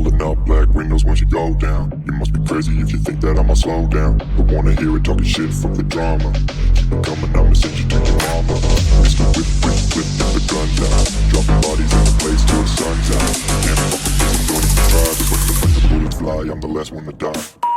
Pulling up black windows once you go down. You must be crazy if you think that I'ma slow down. Don't wanna hear it talking shit, fuck the drama. Keep it coming, I'ma send you to your mama. Mr. Whip, whip, whip, get the guns out. Dropping bodies in the place till the sun's out. Can't fuck with this, I'm doing it for try. Cause when the bullets fly, I'm the last one to die.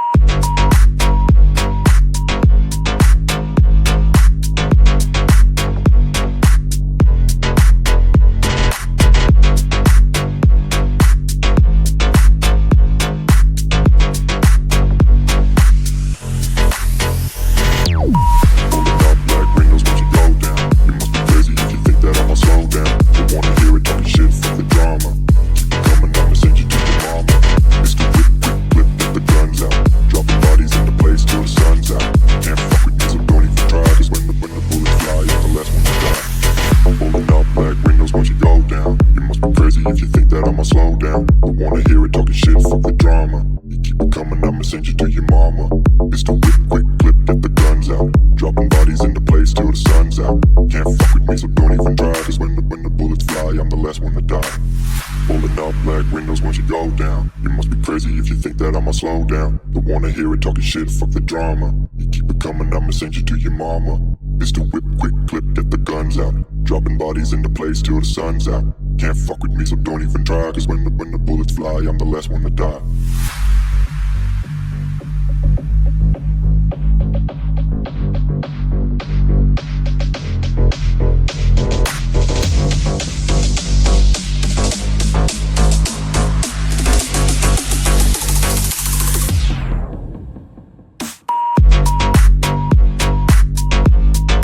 If you think that I'ma slow down, don't wanna hear it talking shit, fuck the drama. You keep it coming, I'ma send you to your mama. Mr. Whip, quick clip, get the guns out. Dropping bodies into place till the sun's out. Can't fuck with me, so don't even try. Cause when the bullets fly, I'm the last one to die. Pulling up black windows once you go down. You must be crazy if you think that I'ma slow down. Don't wanna hear it talking shit, fuck the drama. You keep it coming, I'ma send you to your mama. Mr. Whip, quick clip, get the guns out. Dropping bodies into place till the sun's out. Can't fuck with me, so don't even try. Cause when the bullets fly, I'm the last one to die.